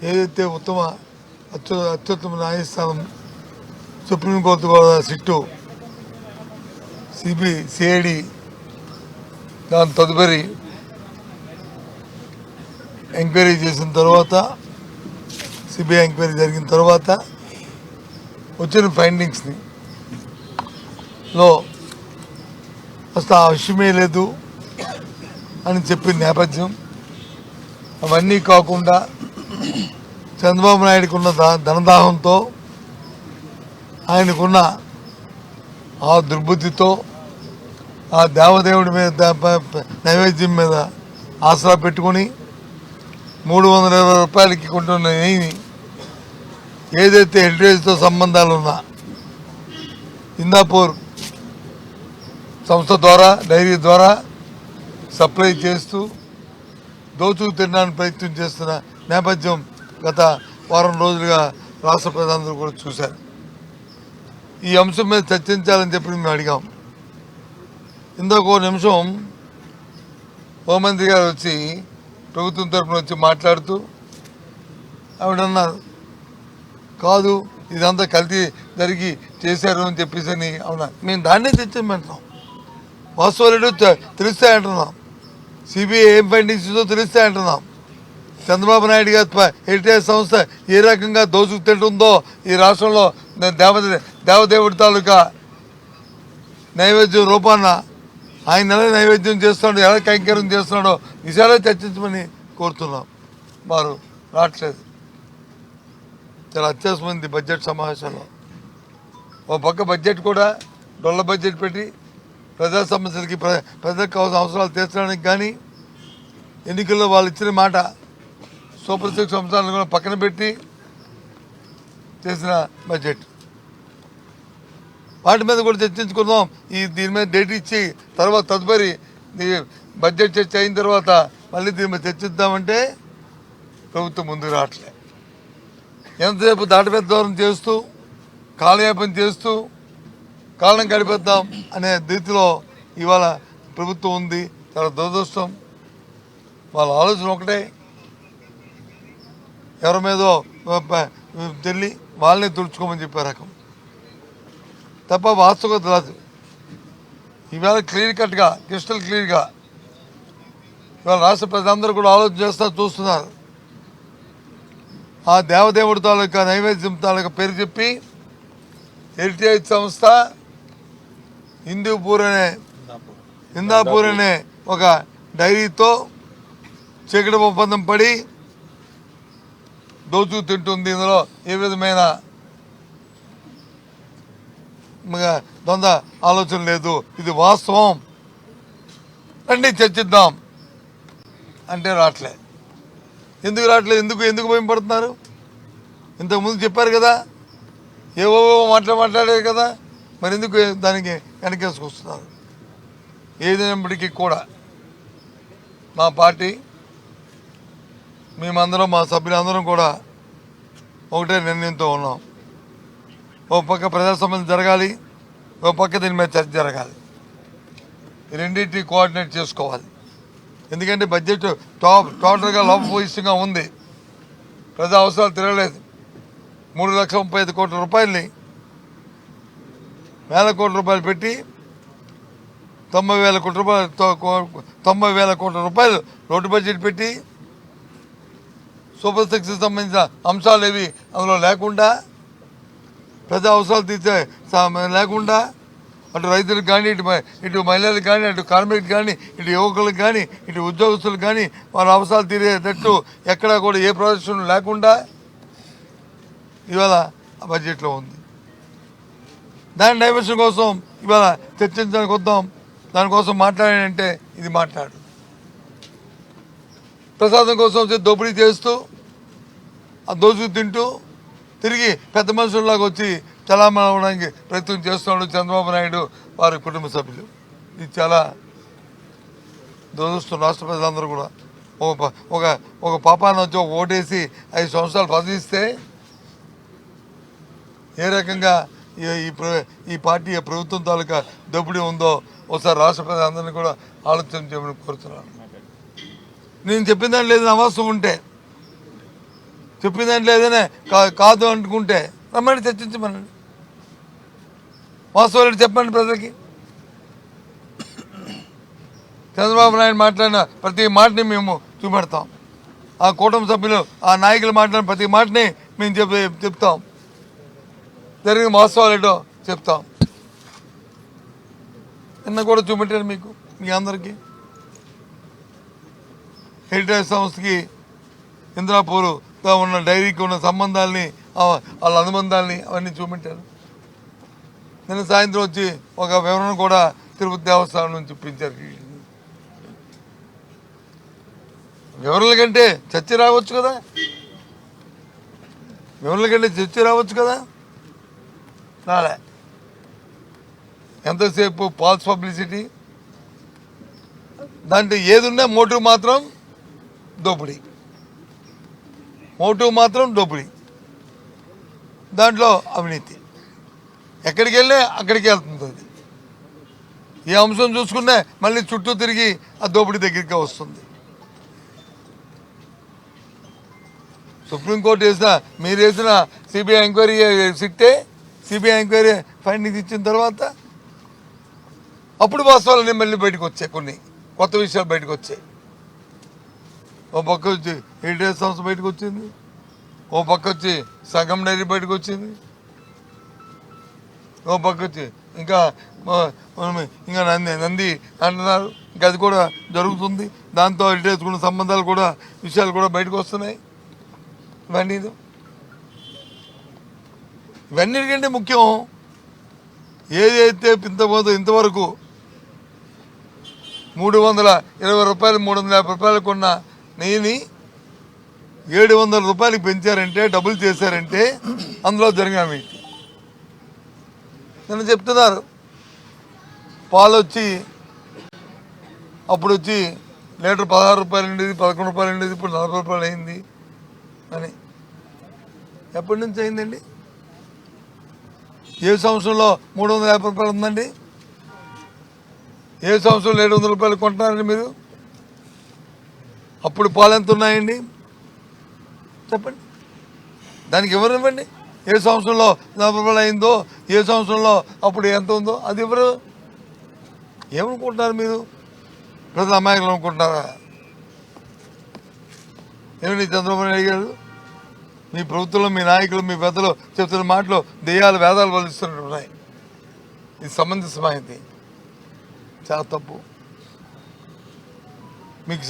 ఏదైతే అత్యుత్తమ న్యాయస్థానం సుప్రీంకోర్టు కూడా సిట్టు సిఐడి దాని తదుపరి ఎంక్వైరీ చేసిన తర్వాత సిబిఐ ఎంక్వైరీ జరిగిన తర్వాత వచ్చిన ఫైండింగ్స్ని అసలు ఆ విషయమే లేదు అని చెప్పిన నేపథ్యం అవన్నీ కాకుండా చంద్రబాబు నాయుడుకున్న ధనదాహంతో ఆయనకున్న ఆ దుర్బుద్ధితో ఆ దేవదేవుడి మీద నైవేద్యం మీద ఆసరా పెట్టుకుని 320 రూపాయలకి కొంటున్న నెయ్యిని ఏదైతే హెరిటేజ్తో సంబంధాలున్నా ఇందాపూర్ సంస్థ ద్వారా డైరీ ద్వారా సప్లై చేస్తూ దోచుకు తినడానికి ప్రయత్నం చేస్తున్న నేపథ్యం గత వారం రోజులుగా రాష్ట్ర ప్రజలందరూ కూడా చూశారు. ఈ అంశం మీద చర్చించాలని చెప్పి మేము అడిగాం. ఇందాక నిమిషం హోంమంత్రి గారు వచ్చి ప్రభుత్వం తరఫున వచ్చి మాట్లాడుతూ ఆవిడన్నారు, కాదు ఇదంతా కల్తీ జరిగి చేశారు అని చెప్పేసి అని అవునా, మేము దాన్నే తెచ్చామంటున్నాం. వాస్తవాలు తెలుస్తాయంటున్నాం. సిబిఐ ఏం ఫైండింగ్స్ తెలుస్తాయంటున్నాం. చంద్రబాబు నాయుడు గారి హెరిటేజ్ సంస్థ ఏ రకంగా దోచుకు తింటుందో ఈ రాష్ట్రంలో దేవదేవుడి తాలూకా నైవేద్యం రూపాన ఆయన ఎలా నైవేద్యం చేస్తున్నాడో, ఎలా కైంకర్యం చేస్తున్నాడో విషయాలే చర్చించమని కోరుతున్నాం. వారు రావట్లేదు. చాలా అత్యావసరమైంది బడ్జెట్ సమావేశంలో. ఓ పక్క బడ్జెట్ కూడా డొల్ల బడ్జెట్ పెట్టి ప్రజా సమస్యలకి ప్రజలకు కావాల్సిన అవసరాలు తీర్చడానికి కానీ ఎన్నికల్లో వాళ్ళు ఇచ్చిన మాట సూపర్ 6 అంశాలను కూడా పక్కన పెట్టి చేసిన బడ్జెట్. వాటి మీద కూడా చర్చించుకుందాం. దీని మీద డేట్ ఇచ్చి తర్వాత తదుపరి బడ్జెట్ చర్చ అయిన తర్వాత మళ్ళీ దీని మీద చర్చిద్దామంటే ప్రభుత్వం ముందుకు రావట్లే. ఎంతసేపు దాటవేత దూరం చేస్తూ కాలయాపన చేస్తూ కాలం గడిపేద్దాం అనే రీతిలో ఇవాళ ప్రభుత్వం ఉంది. చాలా దురదృష్టం. వాళ్ళ ఆలోచన ఒకటే, ఎవరి మీదో తెల్లి వాళ్ళని తుడుచుకోమని చెప్పే రకం తప్ప వాస్తవత రాదు. ఇవాళ క్లియర్ కట్గా క్రిస్టల్ క్లియర్గా ఇవాళ రాష్ట్ర ప్రజలందరూ కూడా ఆలోచన చేస్తా చూస్తున్నారు. ఆ దేవదేవుడి తాలూకా నైవేద్యం తాలూకా పేరు చెప్పి హెరిటేజ్ సంస్థ ఇందాపూర్ అనే ఒక డైరీతో చీకటి ఒప్పందం పడి దోచుకు తింటుంది. ఇందులో ఏ విధమైన ద్వంద్వ ఆలోచన లేదు. ఇది వాస్తవం, రండి చర్చిద్దాం అంటే రావట్లే. ఎందుకు రావట్లేదు? ఎందుకు భయపడుతున్నారు? ఇంతకుముందు చెప్పారు కదా, ఏవో మాట్లాడారు కదా, మరి ఎందుకు దానికి వెనకేసుకొస్తున్నారు? ఏదైనప్పటికీ కూడా మా పార్టీ మేమందరం మా సభ్యులందరం కూడా ఒకటే నిర్ణయంతో ఉన్నాం. ఓ పక్క ప్రజా సమస్యలు జరగాలి, ఓ పక్క దీని మీద చర్చ జరగాలి. రెండింటినీ కోఆర్డినేట్ చేసుకోవాలి. ఎందుకంటే బడ్జెట్ టోటల్గా లోపభూయిష్టంగా ఉంది. ప్రజా అవసరాలు తిరగలేదు. 3,35,000 కోట్ల రూపాయలని 1,000 కోట్ల రూపాయలు పెట్టి 90,000 కోట్ల రూపాయలు రోడ్డు బడ్జెట్ పెట్టి సూపర్ 6కి సంబంధించిన అంశాలు ఏవి అందులో లేకుండా, ప్రజా అవసరాలు తీర్చే లేకుండా, అటు రైతులకు కానీ ఇటు మహిళలకు కానీ అటు కార్మికులకు కానీ ఇటు యువకులకు కానీ ఇటు ఉద్యోగస్తులకు కానీ వాళ్ళ అవసరాలు తీరేటట్టు ఎక్కడా కూడా ఏ ప్రదర్శన లేకుండా ఇవాళ బడ్జెట్లో ఉంది. దాని డైవర్షన్ కోసం ఇవాళ చర్చించడానికి వద్దాం, దానికోసం మాట్లాడానంటే ఇది మాట్లాడు. ప్రసాదం కోసం వచ్చి దోపిడీ చేస్తూ ఆ దోచుకు తింటూ తిరిగి పెద్ద మనుషుల్లాగా వచ్చి చలామణి అవ్వడానికి ప్రయత్నం చేస్తున్నాడు చంద్రబాబు నాయుడు వారి కుటుంబ సభ్యులు. ఇది చాలా దురదృష్టం. రాష్ట్ర ప్రజలందరూ కూడా ఒక పాపాన్ని వచ్చి ఒక ఓటేసి 5 సంవత్సరాలు పదవిస్తే ఏ రకంగా ఈ పార్టీ ప్రభుత్వం తాలూకా దోపిడీ ఉందో ఒకసారి రాష్ట్ర ప్రజలందరినీ కూడా ఆలోచన చేయమని కోరుతున్నాను. నేను చెప్పిన దాని లేదు అవాస్తవం ఉంటే చెప్పిన దాంట్లో ఏదైనా కాదు అనుకుంటే రమ్మని చర్చించమనండి. వాస్తవాలు చెప్పండి ప్రజలకి. చంద్రబాబు నాయుడు మాట్లాడిన ప్రతి మాటని మేము చూపెడతాం. ఆ కూటమి సభ్యులు ఆ నాయకులు మాట్లాడిన ప్రతి మాటని మేము చెప్తాం. జరిగిన వాస్తవాలు ఏంటో చెప్తాం. నిన్న కూడా చూపెట్టాను మీకు, మీ అందరికీ. హెరిటేజ్ సంస్థకి ఇంద్రాపూర్తో ఉన్న డైరీకి ఉన్న సంబంధాలని, వాళ్ళ అనుబంధాలని అవన్నీ చూపెట్టారు. నిన్న సాయంత్రం వచ్చి ఒక వివరణ కూడా తిరుపతి దేవస్థానం నుంచి చూపించారు. వివరణల కంటే చర్చ రావచ్చు కదా, వివరణల కంటే చర్చ రావచ్చు కదా, రాలే. ఎంతసేపు ఫాల్స్ పబ్లిసిటీ. దాంట్లో ఏదున్నా మోటివ్ మాత్రం దోపిడీ, మోటివ్ మాత్రం దోపిడీ, దాంట్లో అవినీతి. ఎక్కడికి వెళ్ళే అక్కడికి వెళ్తుంది అది. ఏ అంశం చూసుకున్నా మళ్ళీ చుట్టూ తిరిగి ఆ దోపిడీ దగ్గరికి వస్తుంది. సుప్రీంకోర్టు మీరు వేసిన సిబిఐ ఎంక్వైరీ సిట్టే సిబిఐ ఎంక్వైరీ ఫైండింగ్స్ ఇచ్చిన తర్వాత అప్పుడు వాస్తవాలన్నీ మళ్ళీ బయటకు వచ్చాయి, కొన్ని కొత్త విషయాలు బయటకు వచ్చాయి. ఓ పక్క వచ్చి హెరిటేజ్ సంస్థ బయటకు వచ్చింది, ఓ పక్క వచ్చి సగం డైరీ బయటకు వచ్చింది, ఓ పక్క వచ్చి ఇంకా నంది అంటున్నారు. ఇంకా అది కూడా జరుగుతుంది. దాంతో హెరిటేజ్ కూడా సంబంధాలు కూడా విషయాలు కూడా బయటకు వస్తున్నాయి. ఇవన్నిటికంటే ముఖ్యం ఏదైతే ఇంతవరకు 320 రూపాయలు 350 రూపాయలు కొన్న నెయ్యిని 700 రూపాయలకి పెంచారంటే, డబుల్ చేశారంటే అందులో జరిగిన అవినీతి. నన్ను చెప్తున్నారు పాలు వచ్చి అప్పుడు వచ్చి లీటర్ 16 రూపాయలు ఉండేది, 11 రూపాయలు ఉండేది, ఇప్పుడు 40 రూపాయలు అయింది అని. ఎప్పటి నుంచి అయిందండి? ఏ సంవత్సరంలో 350 రూపాయలు ఉందండి? ఏ సంవత్సరంలో 700 రూపాయలు కొంటున్నారండి మీరు? అప్పుడు పాలు ఎంత ఉన్నాయండి చెప్పండి. దానికి ఎవరు ఇవ్వండి. ఏ సంవత్సరంలో 40 రూపాయలు అయిందో, ఏ సంవత్సరంలో అప్పుడు ఎంత ఉందో అది ఎవరు? ఏమనుకుంటున్నారు మీరు? ప్రజలు అమాయకులు అనుకుంటున్నారా? ఏమండి చంద్రబాబు నాయుడు గారు, మీ ప్రభుత్వంలో మీ నాయకులు మీ పెద్దలు చెప్తున్న మాటలు దెయ్యాలు వేదాలు వలిస్తున్నట్టు ఉన్నాయి. ఇది సమంజస మాహితి చాలా తప్పు. మీకు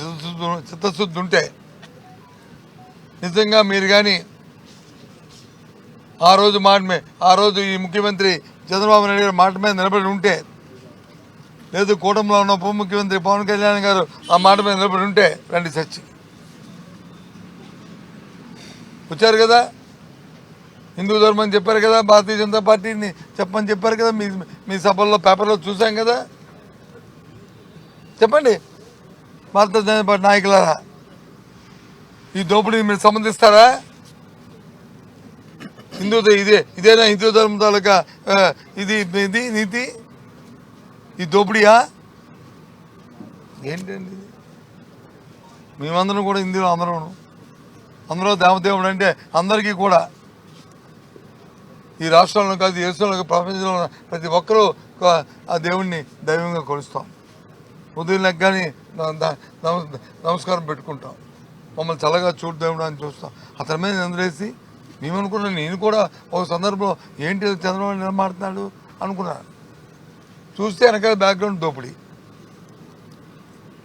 చిత్తశుద్ధి ఉంటే నిజంగా మీరు కానీ ఆ రోజు ఈ ముఖ్యమంత్రి చంద్రబాబు నాయుడు గారు మాట మీద నిలబడి ఉంటే, లేదు కూటమిలో ఉన్న ఉప ముఖ్యమంత్రి పవన్ కళ్యాణ్ గారు ఆ మాట మీద నిలబడి ఉంటే రండి చర్చకి. వచ్చారు కదా, హిందూ ధర్మం చెప్పారు కదా, భారతీయ జనతా పార్టీని చెప్పని చెప్పారు కదా, మీ సభల్లో పేపర్లో చూసాం కదా. చెప్పండి భారతీయ జనతా పార్టీ నాయకులారా, ఈ దోపిడీని మీరు సమర్థిస్తారా? ఇదేనా హిందూ ధర్మం తాలూకా ఇది నీతి? ఈ దోపిడీయా ఏంటండి ఇది? మేమందరం కూడా హిందీలో అందరూ దేవదేవుడు అంటే అందరికీ కూడా ఈ రాష్ట్రంలో కాదు, దేశంలో ప్రపంచంలో ఉన్న ప్రతి ఒక్కరూ ఆ దేవుణ్ణి దైవంగా కొలుస్తాం. ఉదయం కానీ నమస్కారం పెట్టుకుంటాం. మమ్మల్ని చల్లగా చూడు దేవుడు అని చూస్తాం. అతని మీద నిందలేసి మేమనుకున్నాను, నేను కూడా ఒక సందర్భంలో ఏంటి చంద్రబాబు నిలబడుతున్నాడు అనుకున్నాను. చూస్తే వెనకాల బ్యాక్గ్రౌండ్ దోపిడీ.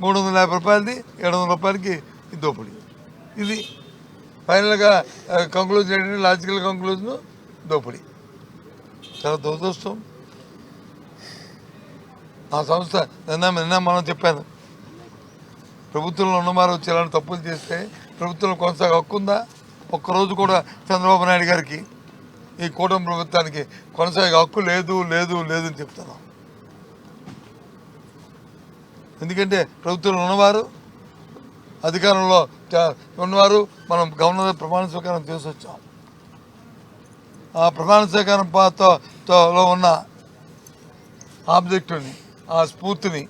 350 రూపాయలది 700 రూపాయలకి ఈ దోపిడీ. ఇది ఫైనల్గా కంక్లూజన్ ఏంటంటే, లాజికల్ కంక్లూజన్ దోపిడీ. చాలా దురదృష్టం. ఆ సంస్థ నిన్న మనం చెప్పాను, ప్రభుత్వంలో ఉన్నవారు వచ్చి ఇలాంటి తప్పులు చేస్తే ప్రభుత్వంలో కొనసాగే హక్కు ఉందా? ఒక్కరోజు కూడా చంద్రబాబు నాయుడు గారికి ఈ కూటమి ప్రభుత్వానికి కొనసాగే హక్కు లేదు అని చెప్తున్నాం. ఎందుకంటే ప్రభుత్వంలో ఉన్నవారు, అధికారంలో ఉన్నవారు, మనం గవర్నర్ ప్రమాణ స్వీకారం చేసి వచ్చాం. ఆ ప్రమాణ స్వీకారం లో ఉన్న ఆబ్జెక్టుని, ఆ స్ఫూర్తిని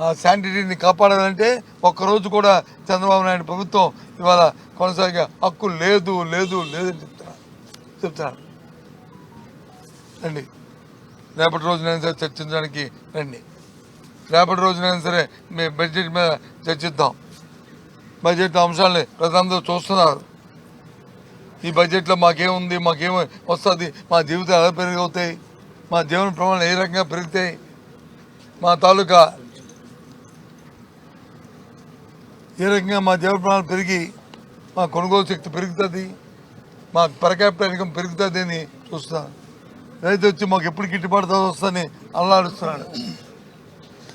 ఆ శానిటరీని కాపాడాలంటే ఒక్కరోజు కూడా చంద్రబాబు నాయుడు ప్రభుత్వం ఇవాళ కొనసాగే హక్కు లేదు లేదు లేదని చెప్తున్నాను. రండి, రేపటి రోజునైనా సరే చర్చించడానికి రండి. రేపటి రోజునైనా సరే మీ బడ్జెట్ మీద చర్చిద్దాం. బడ్జెట్ అంశాలని ప్రజలందరూ చూస్తున్నారు. ఈ బడ్జెట్లో మాకేముంది, మాకేమి వస్తుంది, మా జీవితాలు ఎలా పెరిగవుతాయి, మా జీవన ప్రమాణాలు ఏ రకంగా పెరుగుతాయి, మా తాలూకా ఏ రకంగా మా జీవన ప్రమాణాలు పెరిగి మా కొనుగోలు శక్తి పెరుగుతుంది, మా పర్ క్యాపిటల్ ఇన్కమ్ పెరుగుతుంది అని చూస్తున్నాను. రైతు వచ్చి మాకు ఎప్పుడు గిట్టుబాటు వస్తుందని అల్లాడుస్తున్నాడు.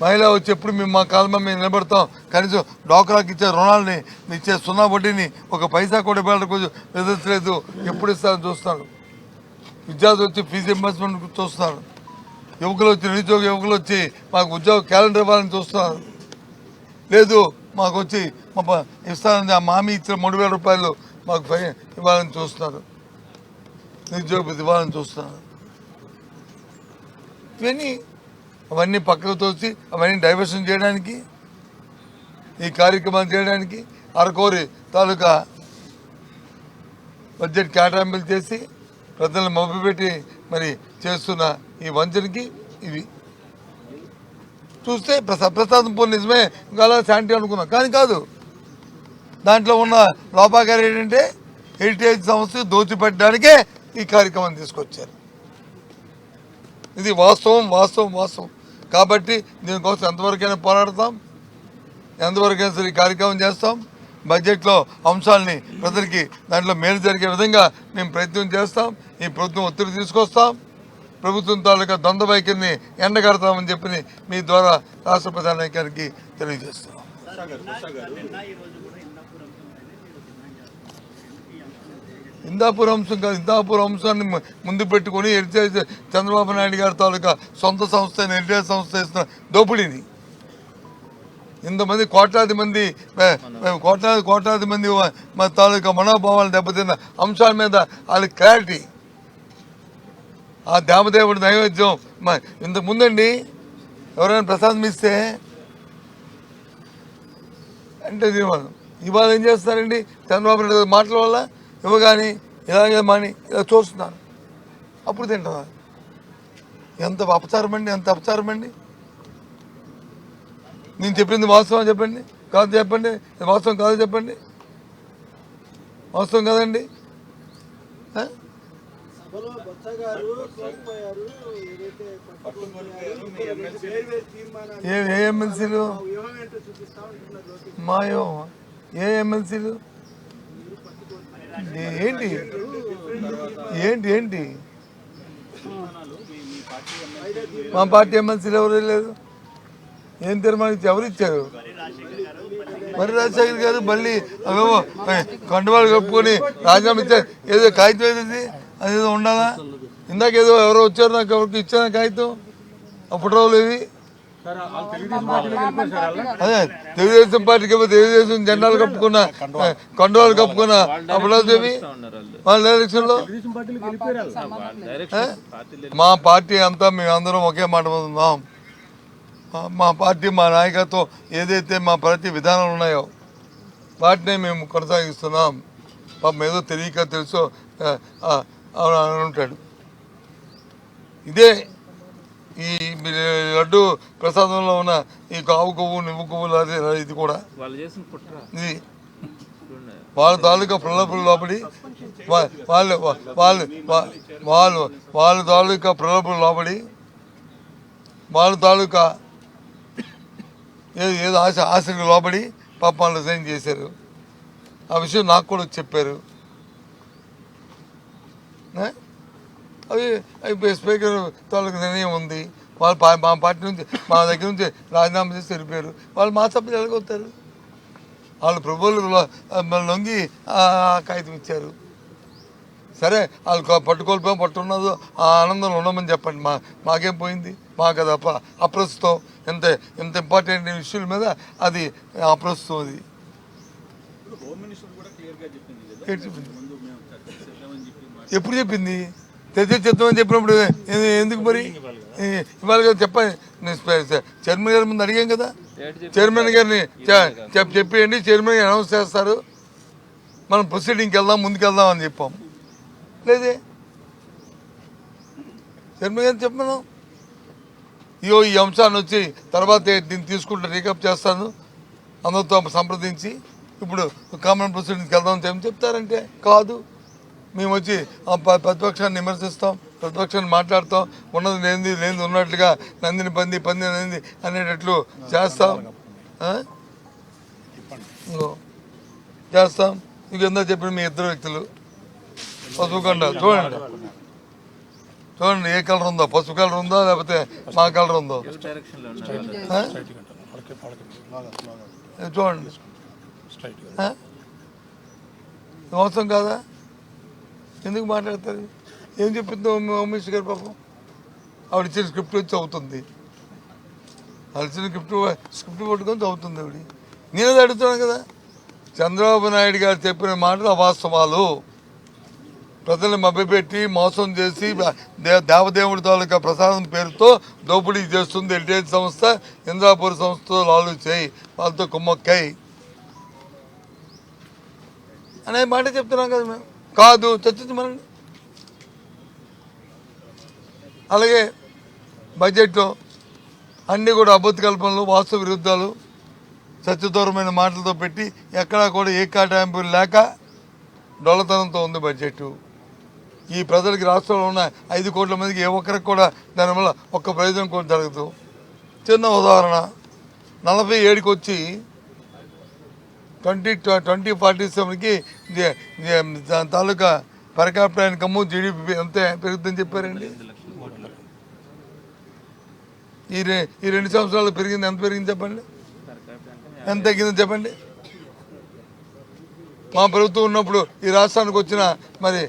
మహిళ వచ్చి ఎప్పుడు మేము మా కాలం మేము నిలబడతాం, కనీసం డోక్రాకి ఇచ్చే రుణాలని ఇచ్చే 0 వడ్డీని ఒక పైసా కూడా కొంచెం ఎదుర్చలేదు, ఎప్పుడు ఇస్తారని చూస్తున్నాడు. విద్యార్థులు వచ్చి ఫీజు రింబర్స్మెంట్ చూస్తున్నారు. యువకులు వచ్చి నిరుద్యోగ యువకులు వచ్చి మాకు ఉద్యోగ క్యాలెండర్ ఇవ్వాలని చూస్తున్నారు. లేదు మాకు వచ్చి ఇస్తానని ఆ హామీ ఇచ్చిన 3,000 రూపాయలు మాకు ఇవ్వాలని చూస్తున్నారు, నిరుద్యోగ ఇవ్వాలని చూస్తున్నారు. అవన్నీ పక్కకు తోసి అవన్నీ డైవర్షన్ చేయడానికి, ఈ కార్యక్రమాలు చేయడానికి అరకోరి తాలూకా బడ్జెట్ కేటాయింపులు చేసి ప్రజలను మభ్యపెట్టి మరి చేస్తున్న ఈ వంచనకి ఇవి చూస్తే ప్రసాదం పోనీ నిజమే ఇంకా శాంతి అనుకున్నాం, కానీ కాదు. దాంట్లో ఉన్న లోపాకారం ఏంటంటే హెరిటేజ్ సంస్థ దోచిపెట్టడానికే ఈ కార్యక్రమం తీసుకొచ్చారు. ఇది వాస్తవం వాస్తవం వాస్తవం. కాబట్టి దీనికోసం ఎంతవరకైనా పోరాడతాం, ఎంతవరకైనా సరే ఈ కార్యక్రమం చేస్తాం. బడ్జెట్లో అంశాలని ప్రజలకి దాంట్లో మేలు జరిగే విధంగా మేము ప్రయత్నం చేస్తాం. ఈ ప్రభుత్వం ఒత్తిడి తీసుకొస్తాం, ప్రభుత్వం తాలూకా ద్వంద్వ వైఖరిని ఎండగడతామని చెప్పి మీ ద్వారా రాష్ట్ర ప్రధానానికి తెలియజేస్తున్నాం. ఇందాపూర్ అంశం కాదు, ఇందాపూర్ అంశాన్ని ముందు పెట్టుకుని హెరిటేజ్ చంద్రబాబు నాయుడు గారి తాలూకా సొంత సంస్థ హెరిటేజ్ సంస్థ ఇస్తున్న దోపిడీని ఇంతమంది కోట్లాది మంది మా తాలూకా మనోభావాలు దెబ్బతిన్న అంశాల మీద వాళ్ళకి క్లారిటీ. ఆ దేవదేవుడి నైవేద్యం ఇంతకు ముందండి ఎవరైనా ప్రసాదం ఇస్తే అంటే ఇవాళ ఏం చేస్తారండి, చంద్రబాబు నాయుడు మాటల వల్ల ఇవ్వగాని ఇలాగే మాని ఇలా చూస్తున్నారు, అప్పుడు తింటున్నారు. ఎంత అపచారం అండి, ఎంత అపచారం అండి. నేను చెప్పింది వాస్తవం చెప్పండి, కాదు చెప్పండి, వాస్తవం కాదు చెప్పండి. వాస్తవం కదండి. ఏ ఎమ్మెల్సీలు మాయో, ఏ ఎమ్మెల్సీలు ఏంటి ఏంటి ఏంటి మా పార్టీ ఎమ్మెల్సీలు ఎవరు లేదు. ఏం తీర్మానించి ఎవరు ఇచ్చారు? మరి రాజశేఖర్ గారు మళ్ళీ అవేమో కండువాళ్ళు కప్పుకొని రాజీనామా ఇచ్చారు. ఏదో కాగితం ఏది అదేదో ఉండాలా? ఇందాక ఏదో ఎవరో వచ్చారు, నాకు ఎవరికి ఇచ్చారు కాగితం, అప్పుడు రోజులు ఇవి. అదే తెలుగుదేశం పార్టీకి తెలుగుదేశం జెండాలు కప్పుకున్న కండువాలు కప్పుకున్న అప్పుడు ఇవి వాళ్ళ ఎలక్షన్ లో. మా పార్టీ అంతా మేమందరం ఒకే మాట ఉన్నాం. మా పార్టీ మా నాయకత్వం ఏదైతే మా పార్టీ విధానాలు ఉన్నాయో వాటినే మేము కొనసాగిస్తున్నాం. పాపం ఏదో తెలియక తెలుసో అని ఉంటాడు. ఇదే ఈ లడ్డు ప్రసాదంలో ఉన్న ఈ కావు కొవ్వు నివ్వు కొవ్వులు అదే ఇది కూడా ఇది వాళ్ళ తాలూకా ప్రలోభాలు లోపడి వాళ్ళ తాలూకా ప్రలోభాలు లోపడి వాళ్ళ తాలూకా ఏదో ఆశకు లోబడి పాపాలను రిజైన్ చేశారు. ఆ విషయం నాకు కూడా చెప్పారు. అవి స్పీకర్ తాలూకు నిర్ణయం ఉంది. వాళ్ళు మా పార్టీ నుంచి మా దగ్గర నుంచి రాజీనామా చేసి వెళ్ళిపోయారు. వాళ్ళు మా సభ్యులు ఎలాగొస్తారు? వాళ్ళు ప్రభువులు లొంగి కాగితం ఇచ్చారు. సరే వాళ్ళు పట్టుకోల్పోయాం, పట్టున్నదో ఆ ఆనందంలో ఉండమని చెప్పండి. మాకేం పోయింది? మాకు అది అప్రస్తుతం. ఎంత ఇంపార్టెంట్ ఇష్యూల మీద అది అప్రస్తుతం. అది ఎప్పుడు చెప్పింది? చెప్తామని చెప్పినప్పుడు ఎందుకు మరి ఇవాళ కదా చెప్పండి. చైర్మన్ గారి ముందు అడిగాం కదా. చైర్మన్ గారిని చెప్పేయండి, చైర్మన్ గారు అనౌన్స్ చేస్తారు, మనం ప్రొసీడింగ్కి వెళ్దాం, ముందుకెళ్దాం అని చెప్పాం. లేదే చైర్మన్ గారిని చెప్పను, ఈ అంశాన్ని వచ్చి తర్వాత దీన్ని తీసుకుంటే రీకప్ చేస్తాను, అందరితో సంప్రదించి ఇప్పుడు కామన్ ప్రొసీడింగ్కి వెళ్దాం చెప్తారంటే కాదు. మేము వచ్చి ప్రతిపక్షాన్ని విమర్శిస్తాం, ప్రతిపక్షాన్ని మాట్లాడతాం, ఉన్నది లేనిది ఉన్నట్లుగా నందిని పంది నంది అనేటట్లు చేస్తాం. ఇంకెందో చెప్పిన మీ ఇద్దరు వ్యక్తులు పసుపు కండ చూడండి ఏ కలర్ ఉందో, పసుపు కలర్ ఉందో లేకపోతే మా కలర్ ఉందో చూడండి. మోసం కాదా? ఎందుకు మాట్లాడతారు? ఏం చెప్పింది హోమ్ మినిస్టర్ గారు? పాపం ఆవిడ ఇచ్చిన స్క్రిప్ట్ వచ్చి అవుతుంది, ఆవిడ ఇచ్చిన స్క్రిప్ట్ పట్టుకొని చదువుతుంది ఆవిడ. నేనేది అడుగుతున్నాను కదా, చంద్రబాబు నాయుడు గారు చెప్పిన మాటలు అవాస్తవాలు, ప్రజల్ని మభ్యపెట్టి మోసం చేసి దేవదేవుడి తాలూకా ప్రసాదం పేరుతో దోపిడీ చేస్తుంది హెరిటేజ్ సంస్థ, ఇంద్రాపూర్ సంస్థతో లాలు చేయి, వాళ్ళతో కుమ్మక్కై అనే మాట చెప్తున్నాం కదా మేము. కాదు చర్చించమనండి. అలాగే బడ్జెట్లో అన్నీ కూడా అబద్ధ కల్పనలు, వాస్తవ విరుద్ధాలు, సత్యదూరమైన మాటలతో పెట్టి ఎక్కడా కూడా ఏ కేటాయింపులు లేక డొల్లతనంతో ఉంది బడ్జెట్. ఈ ప్రజలకి రాష్ట్రంలో ఉన్న 5 కోట్ల మందికి ఏ ఒక్కరికి కూడా దానివల్ల ఒక్క ప్రయోజనం కూడా జరగదు. చిన్న ఉదాహరణ, 47కి వచ్చి 2047కి దాని తాలూకా పర్ క్యాపిటల్ ఇన్కమ్ జీడిపి ఎంత పెరుగుతుందని చెప్పారండి. ఈ 2 సంవత్సరాలు పెరిగింది, ఎంత పెరిగింది చెప్పండి, ఎంత తగ్గిందని చెప్పండి. మా ప్రభుత్వం ఉన్నప్పుడు ఈ రాష్ట్రానికి వచ్చిన మరి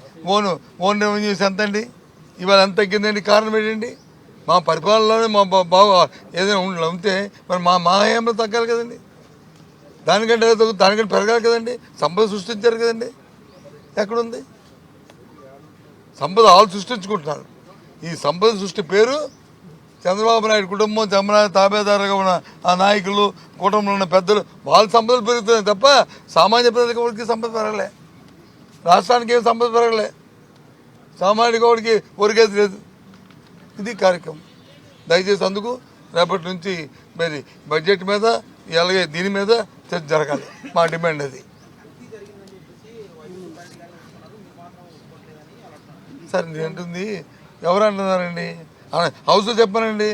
ఓన్ రెవెన్యూస్ ఎంత అండి, ఇవాళ ఎంత తగ్గిందండి? కారణం ఏంటండి? మా పరిపాలనలోనే మా బాగా ఏదైనా ఉంటే మరి మా హయాంలో తగ్గాలి కదండి, దానికంటే పెరగాలి కదండి, సంపద సృష్టించారు కదండి. ఎక్కడుంది సంపద? వాళ్ళు సృష్టించుకుంటున్నారు. ఈ సంపద సృష్టి పేరు చంద్రబాబు నాయుడు కుటుంబం, చంద్రబాబు తాబేదారుగా ఉన్న ఆ నాయకులు, కుటుంబంలో ఉన్న పెద్దలు, వాళ్ళ సంపదలు పెరుగుతున్నాయి తప్ప సామాన్య ప్రజలకి సంపద పెరగలే, రాష్ట్రానికి ఏం సంపద పెరగలే, సామాన్య వాడికి ఒరిగేది లేదు. ఇది కార్యక్రమం. దయచేసి అందుకు రేపటి నుంచి మరి బడ్జెట్ మీద అలాగే దీని మీద చర్చ జరగాలి, మా డిమాండ్ అది. సార్ ఏంటుంది, ఎవరు అంటున్నారండి? హౌస్లో చెప్పానండి,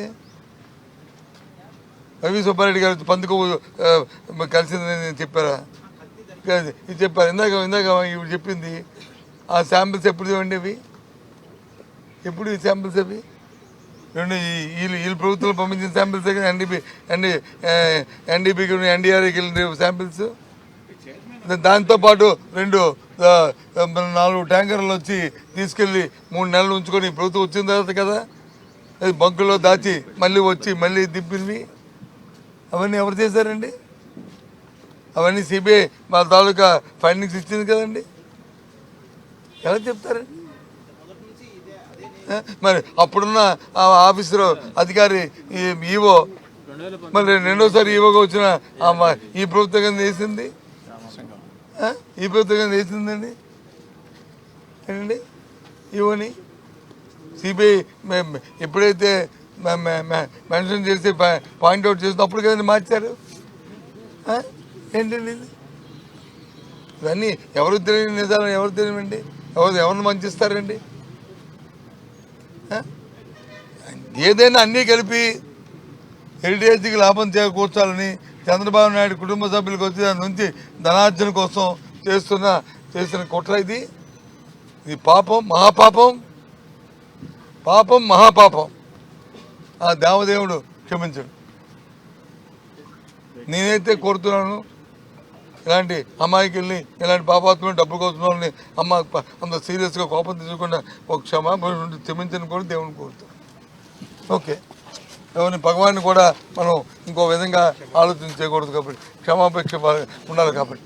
రవి సుబ్బారెడ్డి గారు పందుకు కలిసిందని చెప్పారా? ఇది చెప్పారు. ఇందాక ఇవి చెప్పింది. ఆ శాంపిల్స్ ఎప్పుడు ఇవ్వండి, అవి ఎప్పుడు ఈ శాంపిల్స్ అవి వీళ్ళు ప్రభుత్వం పంపించిన శాంపిల్స్ ఎన్డీపీకి ఎన్డీఆర్కి వెళ్ళిన శాంపిల్స్. దాంతోపాటు 4 ట్యాంకర్లు వచ్చి తీసుకెళ్ళి 3 నెలలు ఉంచుకొని ప్రభుత్వం వచ్చిన తర్వాత కదా అది బంకుల్లో దాచి మళ్ళీ వచ్చి మళ్ళీ దింపినవి. అవన్నీ ఎవరు చేశారండి? అవన్నీ సిబిఐ మా తాలూకా ఫైండింగ్స్ ఇచ్చింది కదండి. ఎలా చెప్తారండి? మరి అప్పుడున్న ఆఫీసర్ అధికారి ఈవో మరి రెండోసారి ఈవోగా వచ్చిన ఈ ప్రభుత్వం కింద వేసింది, ఈ ప్రభుత్వం కింద వేసిందండి ఏంటండి ఈవోని. సిబిఐ ఎప్పుడైతే మెన్షన్ చేసి పాయింట్అవుట్ చేసిన అప్పుడు కదండి మార్చారు. ఏంటండి ఇది? ఇవన్నీ ఎవరు తెలియని నిజాలు, ఎవరు తెలియమండి, ఎవరిని మంచిస్తారండి? ఏదైనా అన్నీ కలిపి హెరిటేజ్కి లాభం చేకూర్చాలని చంద్రబాబు నాయుడు కుటుంబ సభ్యులకు వచ్చి దాని నుంచి ధనార్జన కోసం చేస్తున్న కుట్ర ఇది. ఇది పాపం, మహాపాపం, మహాపాపం. ఆ దేవదేవుడు క్షమించడు. నేనైతే కోరుతున్నాను, ఇలాంటి అమ్మాయికి ఇలాంటి పాపాత్మ డబ్బు కోరుతున్నాను అమ్మ అంత సీరియస్గా కోపం తీసుకోకుండా ఒక క్షమాపణ క్షమించని కూడా దేవుని కోరుతాను. ఓకే, ఎవరిని భగవాన్ని కూడా మనం ఇంకో విధంగా ఆలోచన చేయకూడదు కాబట్టి క్షమాపేక్ష ఉండాలి కాబట్టి